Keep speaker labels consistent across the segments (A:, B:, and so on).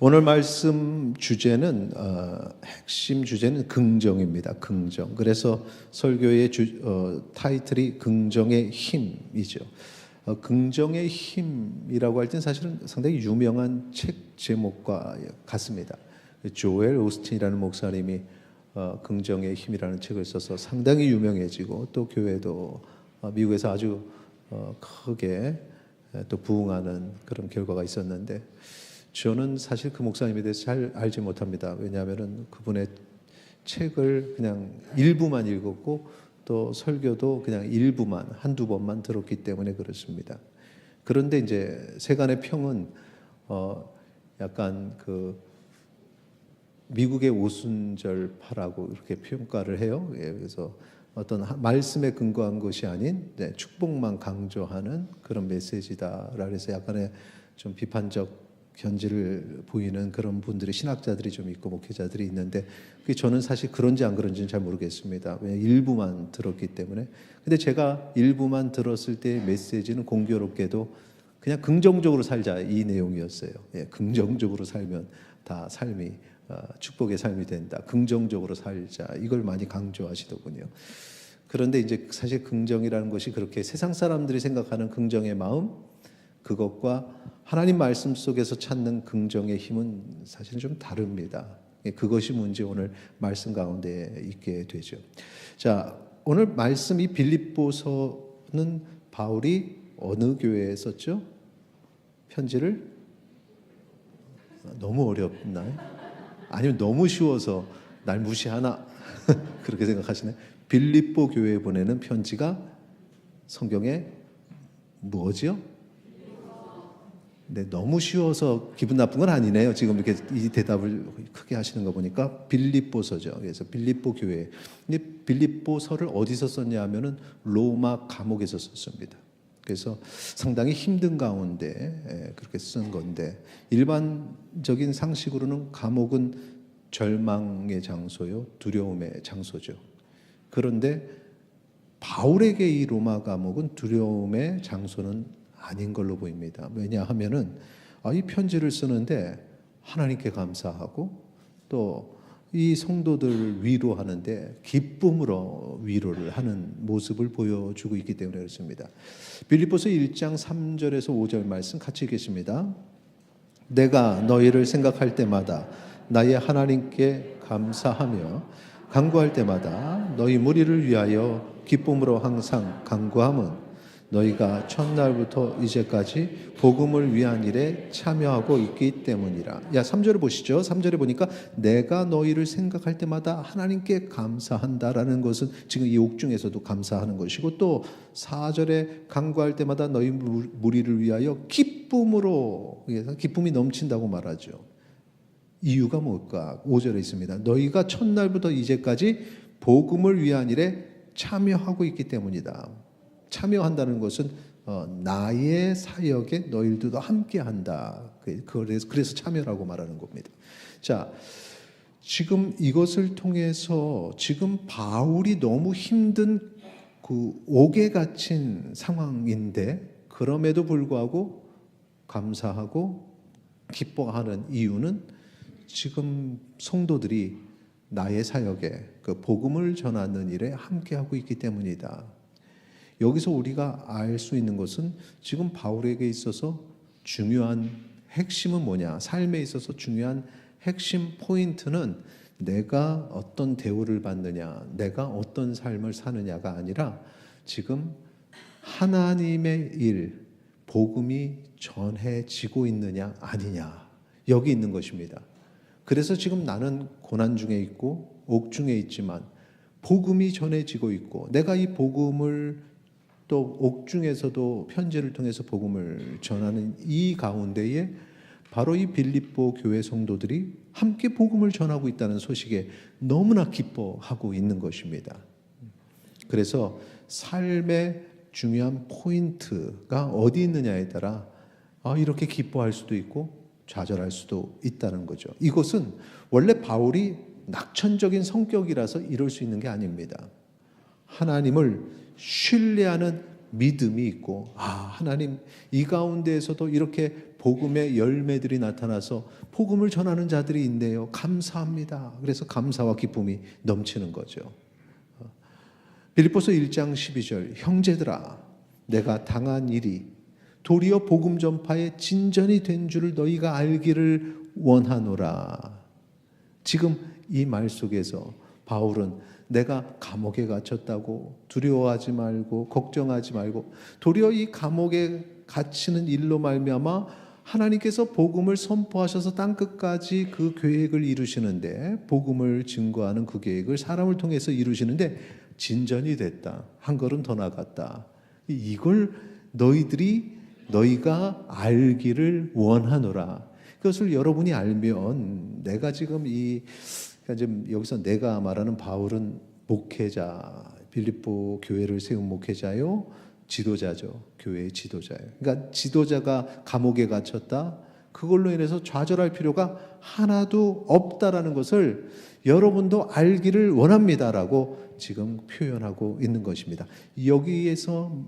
A: 오늘 말씀 주제는 핵심 주제는 긍정입니다. 긍정. 그래서 설교의 타이틀이 긍정의 힘이죠. 긍정의 힘이라고 할 땐 사실은 상당히 유명한 책 제목과 같습니다. 조엘 오스틴이라는 목사님이 긍정의 힘이라는 책을 써서 상당히 유명해지고 또 교회도 미국에서 아주 크게 또 부흥하는 그런 결과가 있었는데, 저는 사실 그 목사님에 대해서 잘 알지 못합니다. 왜냐하면 그분의 책을 그냥 일부만 읽었고 또 설교도 그냥 일부만 한두 번만 들었기 때문에 그렇습니다. 그런데 이제 세간의 평은 약간 그 미국의 오순절파라고 이렇게 평가를 해요. 그래서 어떤 말씀에 근거한 것이 아닌 축복만 강조하는 그런 메시지다라 해서 약간의 좀 비판적 견지를 보이는 그런 분들이, 신학자들이 좀 있고 목회자들이 있는데, 그게 저는 사실 그런지 안 그런지는 잘 모르겠습니다. 왜냐하면 일부만 들었기 때문에. 근데 제가 일부만 들었을 때의 메시지는 공교롭게도 그냥 긍정적으로 살자, 이 내용이었어요. 긍정적으로 살면 다 삶이 축복의 삶이 된다. 긍정적으로 살자, 이걸 많이 강조하시더군요. 그런데 이제 사실 긍정이라는 것이 그렇게 세상 사람들이 생각하는 긍정의 마음, 그것과 하나님 말씀 속에서 찾는 긍정의 힘은 사실은 좀 다릅니다. 그것이 문제 오늘 말씀 가운데 있게 되죠. 자, 오늘 말씀 이 빌립보서는 바울이 어느 교회에 썼죠? 편지를 너무 어렵나요? 아니면 너무 쉬워서 날 무시하나? 그렇게 생각하시나요? 빌립보 교회에 보내는 편지가 성경에 뭐지요? 네, 너무 쉬워서 기분 나쁜 건 아니네요. 지금 이렇게 이 대답을 크게 하시는 거 보니까 빌립보서죠. 그래서 빌립보 교회. 근데 빌립보서를 어디서 썼냐 하면은 로마 감옥에서 썼습니다. 그래서 상당히 힘든 가운데 그렇게 쓴 건데, 일반적인 상식으로는 감옥은 절망의 장소요, 두려움의 장소죠. 그런데 바울에게 이 로마 감옥은 두려움의 장소는 아닌 걸로 보입니다. 왜냐하면은 이 편지를 쓰는데 하나님께 감사하고 또 이 성도들을 위로하는데 기쁨으로 위로를 하는 모습을 보여주고 있기 때문에 그렇습니다. 빌립보서 1장 3절에서 5절 말씀 같이 읽겠습니다. 내가 너희를 생각할 때마다 나의 하나님께 감사하며 간구할 때마다 너희 무리를 위하여 기쁨으로 항상 간구함은 너희가 첫날부터 이제까지 복음을 위한 일에 참여하고 있기 때문이라. 3절을 보시죠. 3절에 보니까 내가 너희를 생각할 때마다 하나님께 감사한다라는 것은 지금 이 옥중에서도 감사하는 것이고, 또 4절에 간구할 때마다 너희 무리를 위하여 기쁨으로, 기쁨이 넘친다고 말하죠. 이유가 뭘까? 5절에 있습니다. 너희가 첫날부터 이제까지 복음을 위한 일에 참여하고 있기 때문이다. 참여한다는 것은 나의 사역에 너희들도 함께한다. 그래서 참여라고 말하는 겁니다. 자, 지금 이것을 통해서 지금 바울이 너무 힘든 그 옥에 갇힌 상황인데, 그럼에도 불구하고 감사하고 기뻐하는 이유는 지금 성도들이 나의 사역에 그 복음을 전하는 일에 함께하고 있기 때문이다. 여기서 우리가 알 수 있는 것은 지금 바울에게 있어서 중요한 핵심은 뭐냐? 삶에 있어서 중요한 핵심 포인트는 내가 어떤 대우를 받느냐, 내가 어떤 삶을 사느냐가 아니라 지금 하나님의 일, 복음이 전해지고 있느냐 아니냐, 여기 있는 것입니다. 그래서 지금 나는 고난 중에 있고 옥중에 있지만 복음이 전해지고 있고, 내가 이 복음을 또 옥중에서도 편지를 통해서 복음을 전하는 이 가운데에 바로 이 빌립보 교회 성도들이 함께 복음을 전하고 있다는 소식에 너무나 기뻐하고 있는 것입니다. 그래서 삶의 중요한 포인트가 어디 있느냐에 따라 이렇게 기뻐할 수도 있고 좌절할 수도 있다는 거죠. 이것은 원래 바울이 낙천적인 성격이라서 이럴 수 있는 게 아닙니다. 하나님을 신뢰하는 믿음이 있고, 하나님 이 가운데에서도 이렇게 복음의 열매들이 나타나서 복음을 전하는 자들이 있네요. 감사합니다. 그래서 감사와 기쁨이 넘치는 거죠. 빌립보서 1장 12절, 형제들아 내가 당한 일이 도리어 복음 전파의 진전이 된 줄을 너희가 알기를 원하노라. 지금 이 말 속에서 바울은 내가 감옥에 갇혔다고 두려워하지 말고 걱정하지 말고, 도리어 이 감옥에 갇히는 일로 말미암아 하나님께서 복음을 선포하셔서 땅끝까지 그 계획을 이루시는데, 복음을 증거하는 그 계획을 사람을 통해서 이루시는데 진전이 됐다. 한 걸음 더 나갔다. 이걸 너희가 알기를 원하노라. 그것을 여러분이 알면, 내가 지금 지금 여기서 내가 말하는 바울은 목회자, 빌립보 교회를 세운 목회자요, 지도자죠. 교회의 지도자예요. 그러니까 지도자가 감옥에 갇혔다. 그걸로 인해서 좌절할 필요가 하나도 없다라는 것을 여러분도 알기를 원합니다라고 지금 표현하고 있는 것입니다. 여기에서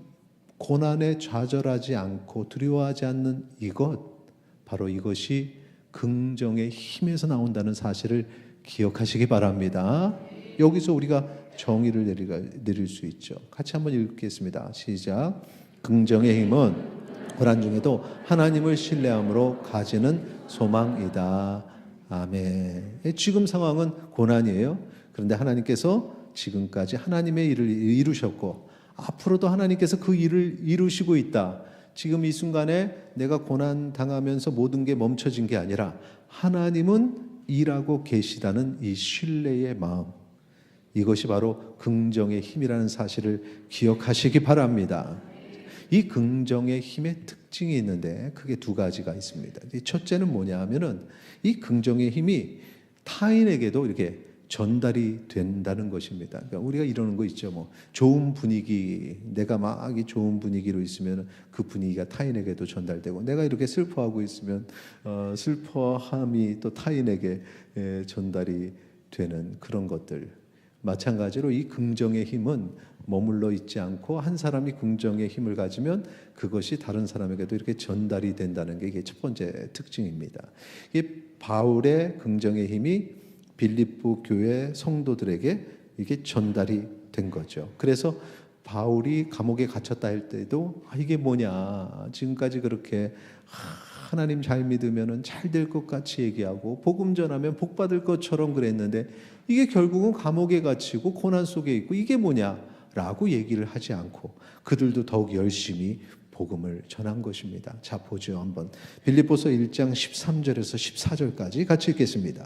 A: 고난에 좌절하지 않고 두려워하지 않는 바로 이것이 긍정의 힘에서 나온다는 사실을 기억하시기 바랍니다. 여기서 우리가 정의를 내릴 수 있죠. 같이 한번 읽겠습니다. 시작. 긍정의 힘은 고난 중에도 하나님을 신뢰함으로 가지는 소망이다. 아멘. 지금 상황은 고난이에요. 그런데 하나님께서 지금까지 하나님의 일을 이루셨고 앞으로도 하나님께서 그 일을 이루시고 있다. 지금 이 순간에 내가 고난 당하면서 모든 게 멈춰진 게 아니라 하나님은 일하고 계시다는 이 신뢰의 마음, 이것이 바로 긍정의 힘이라는 사실을 기억하시기 바랍니다. 이 긍정의 힘의 특징이 있는데 크게 두 가지가 있습니다. 첫째는 뭐냐 하면은 이 긍정의 힘이 타인에게도 이렇게 전달이 된다는 것입니다. 그러니까 우리가 이러는 거 있죠. 뭐 좋은 분위기, 내가 막 좋은 분위기로 있으면 그 분위기가 타인에게도 전달되고, 내가 이렇게 슬퍼하고 있으면 슬퍼함이 또 타인에게 전달이 되는 그런 것들. 마찬가지로 이 긍정의 힘은 머물러 있지 않고 한 사람이 긍정의 힘을 가지면 그것이 다른 사람에게도 이렇게 전달이 된다는 게 이게 첫 번째 특징입니다. 이게 바울의 긍정의 힘이 빌립보 교회 성도들에게 이게 전달이 된 거죠. 그래서 바울이 감옥에 갇혔다 할 때도 이게 뭐냐, 지금까지 그렇게 하나님 잘 믿으면 잘 될 것 같이 얘기하고 복음 전하면 복 받을 것처럼 그랬는데 이게 결국은 감옥에 갇히고 고난 속에 있고 이게 뭐냐라고 얘기를 하지 않고 그들도 더욱 열심히 복음을 전한 것입니다. 자, 보죠. 한번 빌립보서 1장 13절에서 14절까지 같이 읽겠습니다.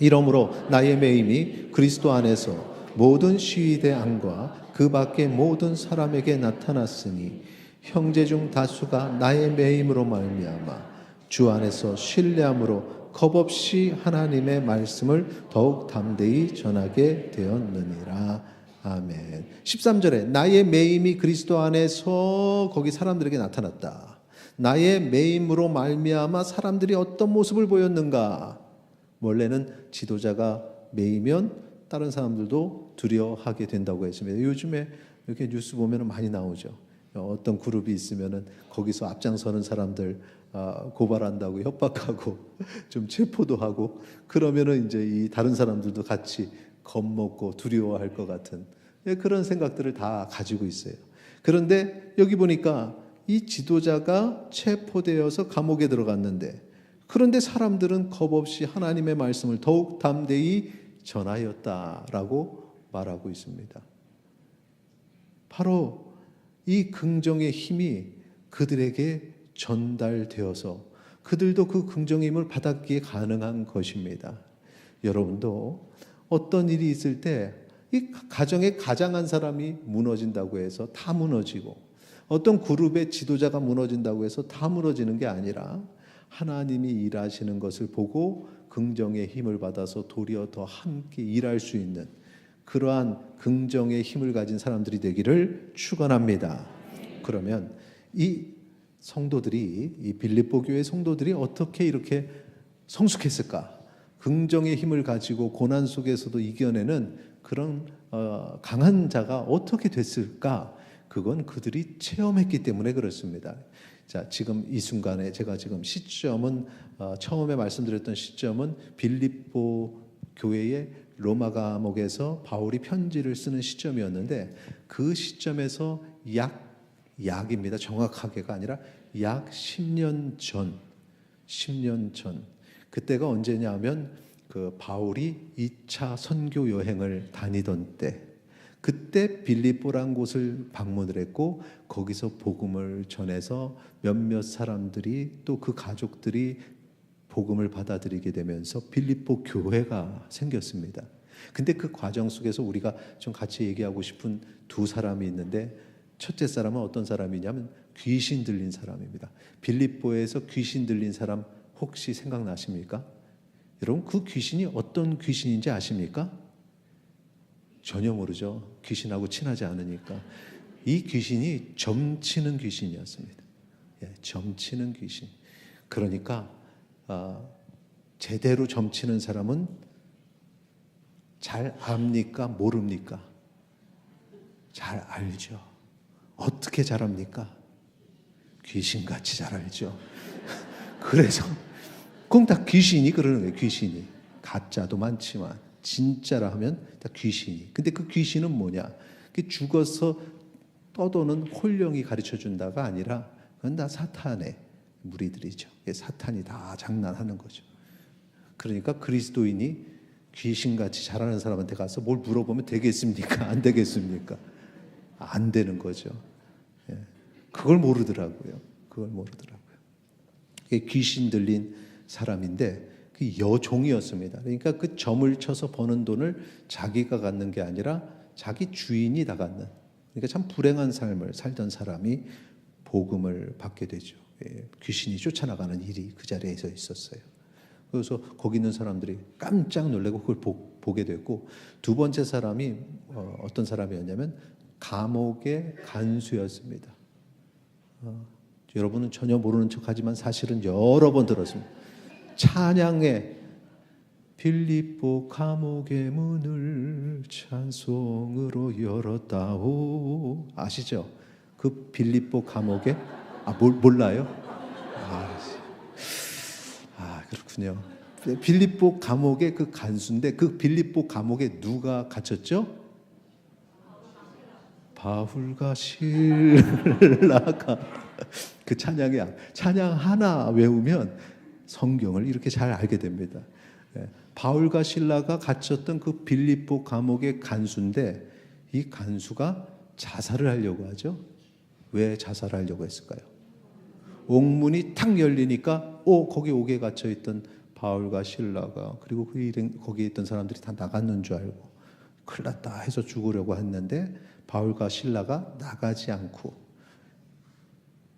A: 이러므로 나의 매임이 그리스도 안에서 모든 시위대 안과 그 밖의 모든 사람에게 나타났으니 형제 중 다수가 나의 매임으로 말미암아 주 안에서 신뢰함으로 겁없이 하나님의 말씀을 더욱 담대히 전하게 되었느니라. 아멘. 13절에 나의 매임이 그리스도 안에서, 거기 사람들에게 나타났다. 나의 매임으로 말미암아 사람들이 어떤 모습을 보였는가? 원래는 지도자가 매이면 다른 사람들도 두려워하게 된다고 했습니다. 요즘에 이렇게 뉴스 보면 많이 나오죠. 어떤 그룹이 있으면은 거기서 앞장서는 사람들 고발한다고 협박하고 좀 체포도 하고, 그러면은 이제 이 다른 사람들도 같이 겁먹고 두려워할 것 같은 그런 생각들을 다 가지고 있어요. 그런데 여기 보니까 이 지도자가 체포되어서 감옥에 들어갔는데, 그런데 사람들은 겁없이 하나님의 말씀을 더욱 담대히 전하였다라고 말하고 있습니다. 바로 이 긍정의 힘이 그들에게 전달되어서 그들도 그 긍정의 힘을 받았기에 가능한 것입니다. 여러분도 어떤 일이 있을 때 이 가정의 가장한 사람이 무너진다고 해서 다 무너지고, 어떤 그룹의 지도자가 무너진다고 해서 다 무너지는 게 아니라 하나님이 일하시는 것을 보고 긍정의 힘을 받아서 도리어 더 함께 일할 수 있는 그러한 긍정의 힘을 가진 사람들이 되기를 축원합니다. 그러면 이 성도들이, 이 빌립보 교회 성도들이 어떻게 이렇게 성숙했을까? 긍정의 힘을 가지고 고난 속에서도 이겨내는 그런 강한 자가 어떻게 됐을까? 그건 그들이 체험했기 때문에 그렇습니다. 자, 지금 이 순간에 제가 지금 시점은 처음에 말씀드렸던 시점은 빌립보 교회의 로마 감옥에서 바울이 편지를 쓰는 시점이었는데 그 시점에서 약입니다. 정확하게가 아니라 약 10년 전 그때가 언제냐면 그 바울이 2차 선교 여행을 다니던 때 그때 빌립보란 곳을 방문을 했고 거기서 복음을 전해서 몇몇 사람들이 또 그 가족들이 복음을 받아들이게 되면서 빌립보 교회가 생겼습니다. 근데 그 과정 속에서 우리가 좀 같이 얘기하고 싶은 두 사람이 있는데 첫째 사람은 어떤 사람이냐면 귀신 들린 사람입니다. 빌립보에서 귀신 들린 사람 혹시 생각나십니까? 여러분 그 귀신이 어떤 귀신인지 아십니까? 전혀 모르죠. 귀신하고 친하지 않으니까. 이 귀신이 점치는 귀신이었습니다. 예, 점치는 귀신. 그러니까 제대로 점치는 사람은 잘 압니까? 모릅니까? 잘 알죠. 어떻게 잘 압니까? 귀신같이 잘 알죠. 그래서 그건 다 귀신이 그러는 거예요. 귀신이. 가짜도 많지만 진짜라 하면 다 귀신이. 근데 그 귀신은 뭐냐? 죽어서 떠도는 홀령이 가르쳐 준다가 아니라 그건 다 사탄의 무리들이죠. 사탄이 다 장난하는 거죠. 그러니까 그리스도인이 귀신같이 잘하는 사람한테 가서 뭘 물어보면 되겠습니까? 안 되겠습니까? 안 되는 거죠. 그걸 모르더라고요. 귀신 들린 사람인데 그 여종이었습니다. 그러니까 그 점을 쳐서 버는 돈을 자기가 갖는 게 아니라 자기 주인이 다 갖는. 그러니까 참 불행한 삶을 살던 사람이 복음을 받게 되죠. 귀신이 쫓아나가는 일이 그 자리에서 있었어요. 그래서 거기 있는 사람들이 깜짝 놀라고 그걸 보게 됐고 두 번째 사람이 어떤 사람이었냐면 감옥의 간수였습니다. 여러분은 전혀 모르는 척하지만 사실은 여러 번 들었습니다. 찬양에 빌립보 감옥의 문을 찬송으로 열었다오. 아시죠? 그 빌립보 감옥에 몰라요? 그렇군요. 빌립보 감옥의 그 간수인데 그 빌립보 감옥에 누가 갇혔죠? 바울과 실라가. 그 찬양 하나 외우면 성경을 이렇게 잘 알게 됩니다. 바울과 실라가 갇혔던 그 빌립보 감옥의 간수인데 이 간수가 자살을 하려고 하죠. 왜 자살하려고 했을까요? 옥문이 탁 열리니까 거기 옥에 갇혀있던 바울과 실라가 그리고 거기에 있던 사람들이 다 나갔는 줄 알고 큰일 났다 해서 죽으려고 했는데 바울과 실라가 나가지 않고.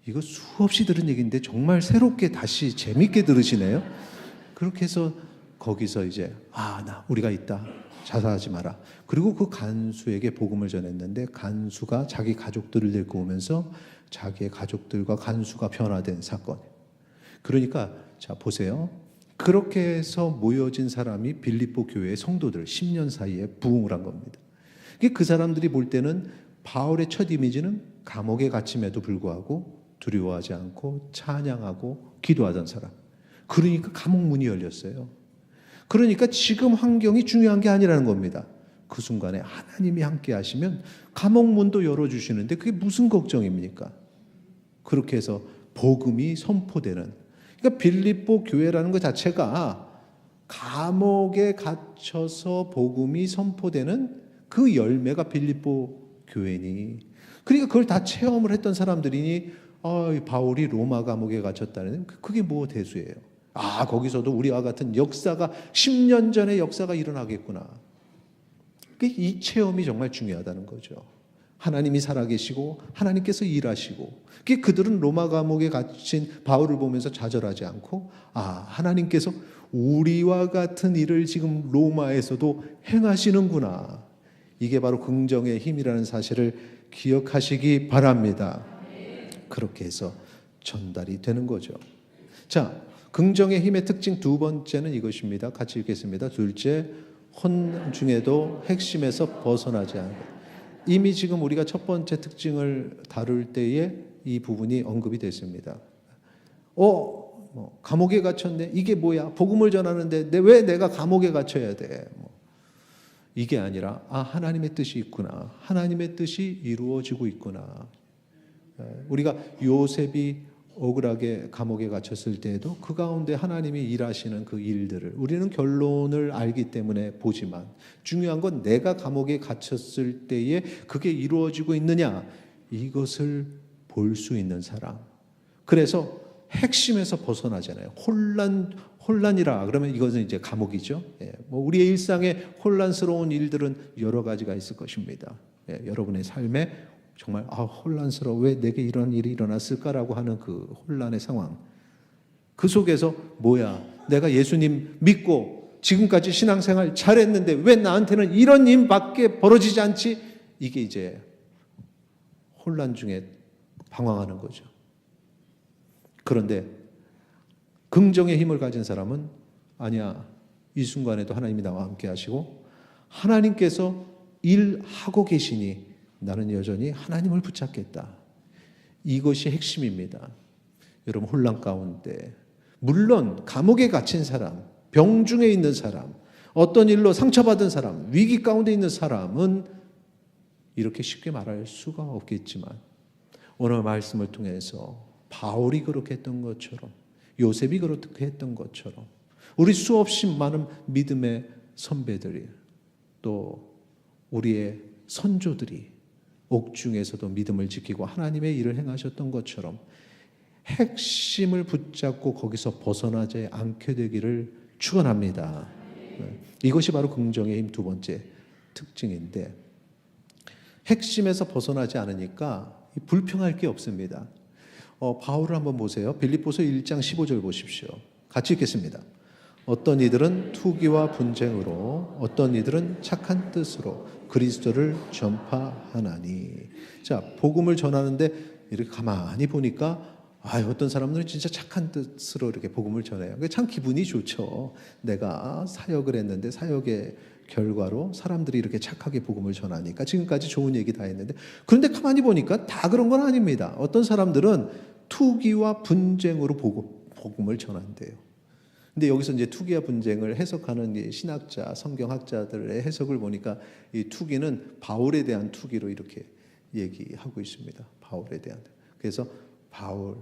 A: 이거 수없이 들은 얘기인데 정말 새롭게 다시 재밌게 들으시네요. 그렇게 해서 거기서 이제 우리가 있다. 자살하지 마라. 그리고 그 간수에게 복음을 전했는데 간수가 자기 가족들을 데리고 오면서 자기의 가족들과 간수가 변화된 사건. 그러니까 자 보세요. 그렇게 해서 모여진 사람이 빌립보 교회의 성도들 10년 사이에 부흥을 한 겁니다. 그 사람들이 볼 때는 바울의 첫 이미지는 감옥에 갇힘에도 불구하고 두려워하지 않고 찬양하고 기도하던 사람. 그러니까 감옥 문이 열렸어요. 그러니까 지금 환경이 중요한 게 아니라는 겁니다. 그 순간에 하나님이 함께 하시면 감옥 문도 열어주시는데 그게 무슨 걱정입니까? 그렇게 해서 복음이 선포되는. 그러니까 빌립보 교회라는 것 자체가 감옥에 갇혀서 복음이 선포되는 그 열매가 빌립보 교회니. 그러니까 그걸 다 체험을 했던 사람들이니 바울이 로마 감옥에 갇혔다는 그게 뭐 대수예요. 거기서도 우리와 같은 역사가 10년 전의 역사가 일어나겠구나. 이 체험이 정말 중요하다는 거죠. 하나님이 살아계시고 하나님께서 일하시고 그들은 로마 감옥에 갇힌 바울을 보면서 좌절하지 않고 하나님께서 우리와 같은 일을 지금 로마에서도 행하시는구나. 이게 바로 긍정의 힘이라는 사실을 기억하시기 바랍니다. 그렇게 해서 전달이 되는 거죠. 자, 긍정의 힘의 특징 두 번째는 이것입니다. 같이 읽겠습니다. 둘째, 혼란 중에도 핵심에서 벗어나지 않고. 이미 지금 우리가 첫 번째 특징을 다룰 때에 이 부분이 언급이 됐습니다. 감옥에 갇혔네. 이게 뭐야? 복음을 전하는데 왜 내가 감옥에 갇혀야 돼? 이게 아니라 하나님의 뜻이 있구나. 하나님의 뜻이 이루어지고 있구나. 우리가 요셉이 억울하게 감옥에 갇혔을 때에도 그 가운데 하나님이 일하시는 그 일들을 우리는 결론을 알기 때문에 보지만 중요한 건 내가 감옥에 갇혔을 때에 그게 이루어지고 있느냐 이것을 볼 수 있는 사람. 그래서 핵심에서 벗어나잖아요. 혼란이라 그러면 이것은 이제 감옥이죠. 우리의 일상에 혼란스러운 일들은 여러 가지가 있을 것입니다. 여러분의 삶에 정말 혼란스러워 왜 내게 이런 일이 일어났을까라고 하는 그 혼란의 상황. 그 속에서 뭐야 내가 예수님 믿고 지금까지 신앙생활 잘했는데 왜 나한테는 이런 일밖에 벌어지지 않지? 이게 이제 혼란 중에 방황하는 거죠. 그런데 긍정의 힘을 가진 사람은 아니야. 이 순간에도 하나님이 나와 함께 하시고 하나님께서 일하고 계시니 나는 여전히 하나님을 붙잡겠다. 이것이 핵심입니다. 여러분 혼란 가운데 물론 감옥에 갇힌 사람, 병중에 있는 사람, 어떤 일로 상처받은 사람, 위기 가운데 있는 사람은 이렇게 쉽게 말할 수가 없겠지만 오늘 말씀을 통해서 바울이 그렇게 했던 것처럼 요셉이 그렇게 했던 것처럼 우리 수없이 많은 믿음의 선배들이 또 우리의 선조들이 옥중에서도 믿음을 지키고 하나님의 일을 행하셨던 것처럼 핵심을 붙잡고 거기서 벗어나지 않게 되기를 축원합니다. 이것이 바로 긍정의 힘 두 번째 특징인데 핵심에서 벗어나지 않으니까 불평할 게 없습니다. 바울을 한번 보세요. 빌립보서 1장 15절 보십시오. 같이 읽겠습니다. 어떤 이들은 투기와 분쟁으로 어떤 이들은 착한 뜻으로 그리스도를 전파하나니. 자, 복음을 전하는데 이렇게 가만히 보니까 어떤 사람들은 진짜 착한 뜻으로 이렇게 복음을 전해요. 그게 참 기분이 좋죠. 내가 사역을 했는데 사역의 결과로 사람들이 이렇게 착하게 복음을 전하니까 지금까지 좋은 얘기 다 했는데 그런데 가만히 보니까 다 그런 건 아닙니다. 어떤 사람들은 투기와 분쟁으로 복음을 전한대요. 근데 여기서 이제 투기와 분쟁을 해석하는 신학자, 성경학자들의 해석을 보니까 이 투기는 바울에 대한 투기로 이렇게 얘기하고 있습니다. 바울에 대한. 그래서 바울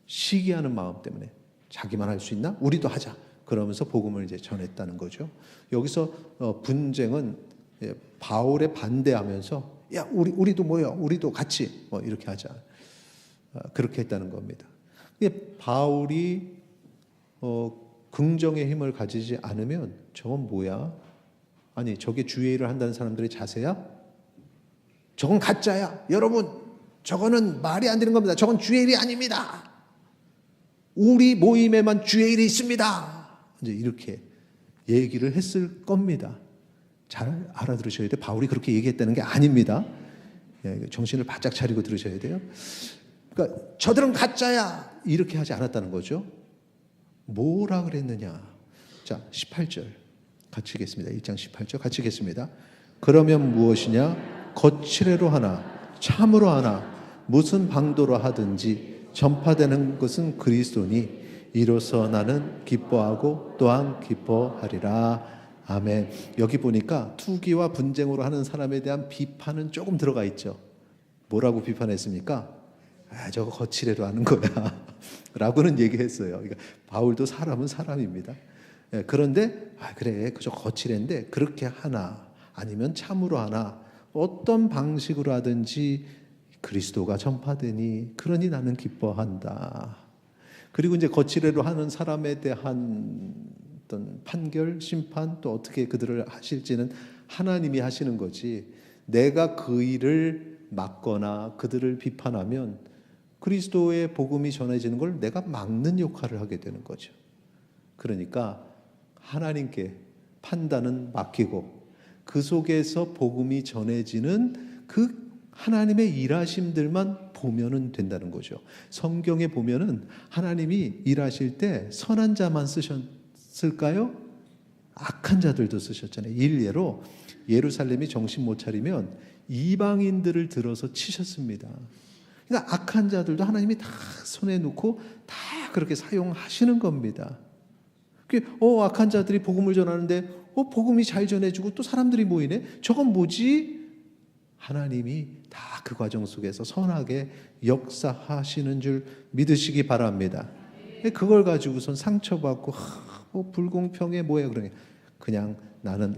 A: 시기하는 마음 때문에 자기만 할 수 있나? 우리도 하자. 그러면서 복음을 이제 전했다는 거죠. 여기서 분쟁은 바울에 반대하면서 야 우리도 뭐야? 우리도 같이 이렇게 하자. 그렇게 했다는 겁니다. 바울이 긍정의 힘을 가지지 않으면 저건 뭐야? 아니 저게 주의 일을 한다는 사람들의 자세야? 저건 가짜야. 여러분 저거는 말이 안 되는 겁니다. 저건 주의 일이 아닙니다. 우리 모임에만 주의 일이 있습니다. 이제 이렇게 얘기를 했을 겁니다. 잘 알아들으셔야 돼요. 바울이 그렇게 얘기했다는 게 아닙니다. 정신을 바짝 차리고 들으셔야 돼요. 그러니까 저들은 가짜야 이렇게 하지 않았다는 거죠. 뭐라 그랬느냐? 자, 18절 같이 읽겠습니다. 1장 18절 같이 읽겠습니다. 그러면 무엇이냐? 거칠애로 하나 참으로 하나 무슨 방도로 하든지 전파되는 것은 그리스도니 이로써 나는 기뻐하고 또한 기뻐하리라. 아멘. 여기 보니까 투기와 분쟁으로 하는 사람에 대한 비판은 조금 들어가 있죠. 뭐라고 비판했습니까? 저거 거칠애로 하는 거야 라고는 얘기했어요. 그러니까 바울도 사람은 사람입니다. 그런데 그래 그저 거칠애인데 그렇게 하나 아니면 참으로 하나 어떤 방식으로 하든지 그리스도가 전파되니 그러니 나는 기뻐한다. 그리고 이제 거칠애로 하는 사람에 대한 어떤 판결, 심판 또 어떻게 그들을 하실지는 하나님이 하시는 거지 내가 그 일을 막거나 그들을 비판하면 그리스도의 복음이 전해지는 걸 내가 막는 역할을 하게 되는 거죠. 그러니까 하나님께 판단은 맡기고 그 속에서 복음이 전해지는 그 하나님의 일하심들만 보면은 된다는 거죠. 성경에 보면은 하나님이 일하실 때 선한 자만 쓰셨을까요? 악한 자들도 쓰셨잖아요. 일례로 예루살렘이 정신 못 차리면 이방인들을 들어서 치셨습니다. 그러니까 악한 자들도 하나님이 다 손에 놓고 다 그렇게 사용하시는 겁니다. 악한 자들이 복음을 전하는데 복음이 잘 전해지고 또 사람들이 모이네. 저건 뭐지? 하나님이 다 그 과정 속에서 선하게 역사하시는 줄 믿으시기 바랍니다. 그걸 가지고선 상처받고 불공평해 뭐야 그냥 나는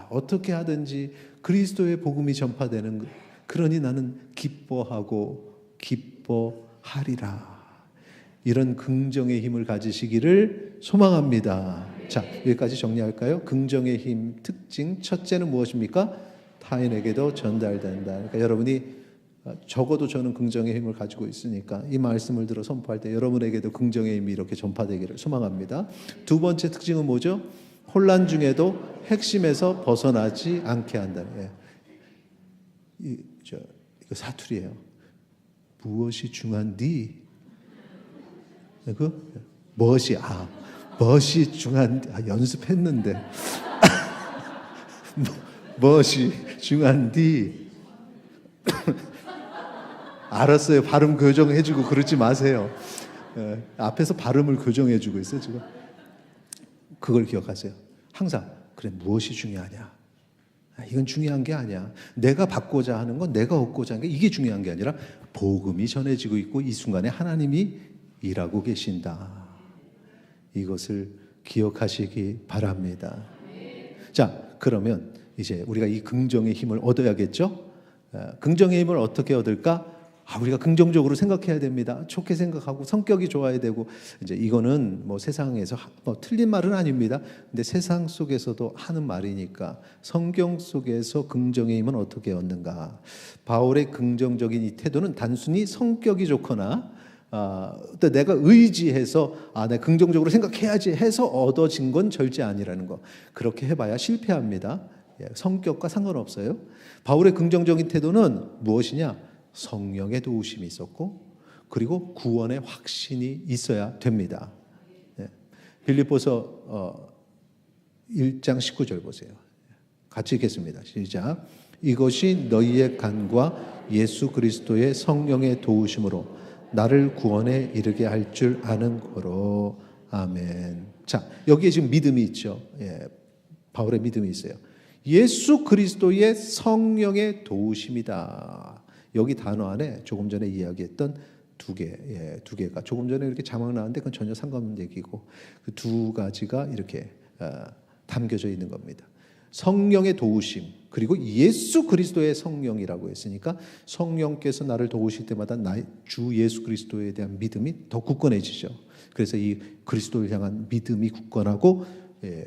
A: 어떻게 하든지 그리스도의 복음이 전파되는 그러니 나는 기뻐하고 기뻐하리라. 이런 긍정의 힘을 가지시기를 소망합니다. 자, 여기까지 정리할까요? 긍정의 힘 특징 첫째는 무엇입니까? 타인에게도 전달된다. 그러니까 여러분이 적어도 저는 긍정의 힘을 가지고 있으니까 이 말씀을 들어 선포할 때 여러분에게도 긍정의 힘이 이렇게 전파되기를 소망합니다. 두 번째 특징은 뭐죠? 혼란 중에도 핵심에서 벗어나지 않게 한다. 이거 사투리예요. 무엇이 중한디? 멋이 중한디. 연습했는데. 멋이 중한디. 알았어요. 발음 교정해주고 그러지 마세요. 앞에서 발음을 교정해주고 있어요 지금. 그걸 기억하세요. 항상 그래 무엇이 중요하냐? 이건 중요한 게 아니야. 내가 받고자 하는 건 내가 얻고자 하는 게 이게 중요한 게 아니라 복음이 전해지고 있고 이 순간에 하나님이 일하고 계신다. 이것을 기억하시기 바랍니다. 자, 그러면 이제 우리가 이 긍정의 힘을 얻어야겠죠? 긍정의 힘을 어떻게 얻을까? 우리가 긍정적으로 생각해야 됩니다. 좋게 생각하고 성격이 좋아야 되고 이제 이거는 뭐 세상에서 틀린 말은 아닙니다. 근데 세상 속에서도 하는 말이니까 성경 속에서 긍정의 힘은 어떻게 얻는가? 바울의 긍정적인 이 태도는 단순히 성격이 좋거나 또 내가 의지해서 내가 긍정적으로 생각해야지 해서 얻어진 건 절대 아니라는 거. 그렇게 해봐야 실패합니다. 성격과 상관없어요. 바울의 긍정적인 태도는 무엇이냐? 성령의 도우심이 있었고 그리고 구원의 확신이 있어야 됩니다. 빌립보서 1장 19절 보세요. 같이 읽겠습니다. 시작. 이것이 너희의 간과 예수 그리스도의 성령의 도우심으로 나를 구원에 이르게 할 줄 아는 거로. 아멘. 자, 여기에 지금 믿음이 있죠. 바울의 믿음이 있어요. 예수 그리스도의 성령의 도우심이다. 여기 단어 안에 조금 전에 이야기했던 두 개가 조금 전에 이렇게 자막 나왔는데 그건 전혀 상관없는 얘기고 그 두 가지가 이렇게 담겨져 있는 겁니다. 성령의 도우심 그리고 예수 그리스도의 성령이라고 했으니까 성령께서 나를 도우실 때마다 나의 주 예수 그리스도에 대한 믿음이 더 굳건해지죠. 그래서 이 그리스도를 향한 믿음이 굳건하고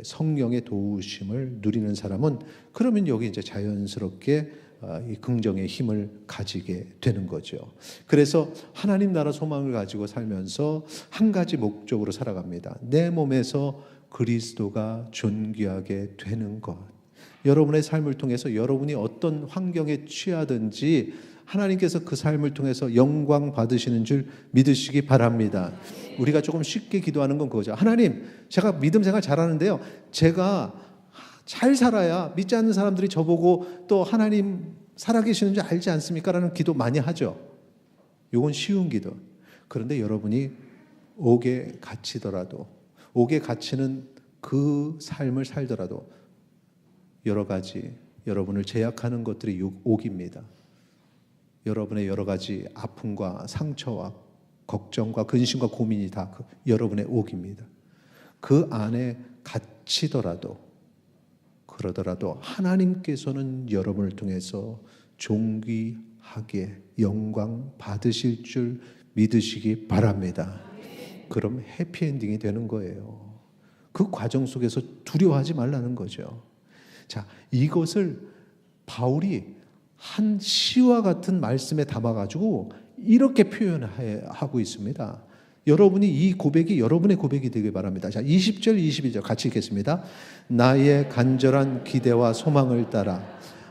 A: 성령의 도우심을 누리는 사람은 그러면 여기 이제 자연스럽게 이 긍정의 힘을 가지게 되는 거죠. 그래서 하나님 나라 소망을 가지고 살면서 한 가지 목적으로 살아갑니다. 내 몸에서 그리스도가 존귀하게 되는 것. 여러분의 삶을 통해서 여러분이 어떤 환경에 취하든지 하나님께서 그 삶을 통해서 영광 받으시는 줄 믿으시기 바랍니다. 우리가 조금 쉽게 기도하는 건 그거죠. 하나님, 제가 믿음 생활 잘하는데요. 제가 잘 살아야 믿지 않는 사람들이 저보고 또 하나님 살아계시는 줄 알지 않습니까? 라는 기도 많이 하죠. 이건 쉬운 기도. 그런데 여러분이 옥에 갇히더라도 옥에 갇히는 그 삶을 살더라도 여러 가지 여러분을 제약하는 것들이 옥입니다. 여러분의 여러 가지 아픔과 상처와 걱정과 근심과 고민이 다 여러분의 옥입니다. 그 안에 갇히더라도 그러더라도 하나님께서는 여러분을 통해서 존귀하게 영광 받으실 줄 믿으시기 바랍니다. 그럼 해피엔딩이 되는 거예요. 그 과정 속에서 두려워하지 말라는 거죠. 자, 이것을 바울이 한 시와 같은 말씀에 담아가지고 이렇게 표현하고 있습니다. 여러분이 이 고백이 여러분의 고백이 되길 바랍니다. 자, 20절, 21절 같이 읽겠습니다. 나의 간절한 기대와 소망을 따라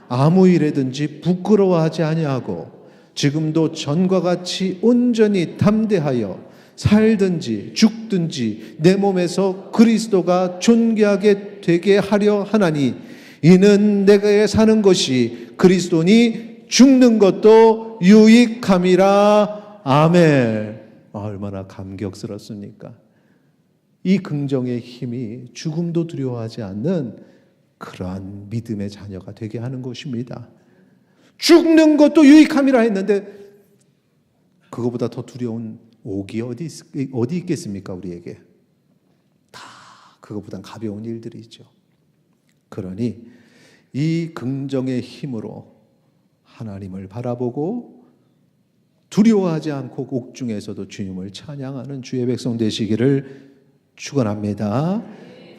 A: 아무 일에든지 부끄러워하지 아니하고 지금도 전과 같이 온전히 담대하여 살든지 죽든지 내 몸에서 그리스도가 존귀하게 되게 하려 하나니 이는 내가 사는 것이 그리스도니 죽는 것도 유익함이라. 아멘. 얼마나 감격스럽습니까? 이 긍정의 힘이 죽음도 두려워하지 않는 그러한 믿음의 자녀가 되게 하는 것입니다. 죽는 것도 유익함이라 했는데 그거보다 더 두려운 옥이 어디 있겠습니까? 우리에게 다 그거보단 가벼운 일들이죠. 그러니 이 긍정의 힘으로 하나님을 바라보고 두려워하지 않고 옥중에서도 주님을 찬양하는 주의 백성 되시기를 축원합니다.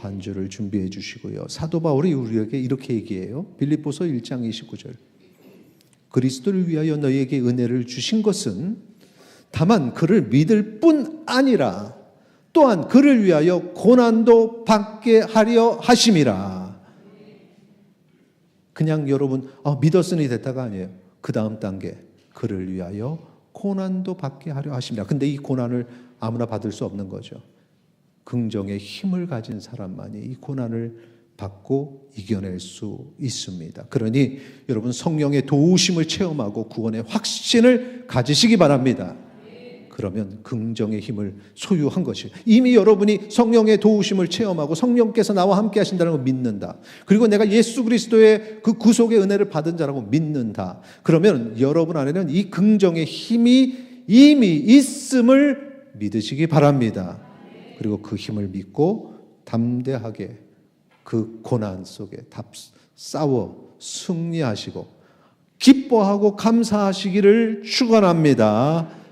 A: 반주를 준비해 주시고요. 사도 바울이 우리에게 이렇게 얘기해요. 빌립보서 1장 29절. 그리스도를 위하여 너희에게 은혜를 주신 것은 다만 그를 믿을 뿐 아니라 또한 그를 위하여 고난도 받게 하려 하심이라. 그냥 여러분 믿었으니 됐다가 아니에요. 그 다음 단계 그를 위하여 고난도 받게 하려 하심이라. 근데 이 고난을 아무나 받을 수 없는 거죠. 긍정의 힘을 가진 사람만이 이 고난을 받고 이겨낼 수 있습니다. 그러니 여러분 성령의 도우심을 체험하고 구원의 확신을 가지시기 바랍니다. 그러면 긍정의 힘을 소유한 것이 이미 여러분이 성령의 도우심을 체험하고 성령께서 나와 함께 하신다는 걸 믿는다. 그리고 내가 예수 그리스도의 그 구속의 은혜를 받은 자라고 믿는다. 그러면 여러분 안에는 이 긍정의 힘이 이미 있음을 믿으시기 바랍니다. 그리고 그 힘을 믿고 담대하게 그 고난 속에 싸워 승리하시고 기뻐하고 감사하시기를 축원합니다.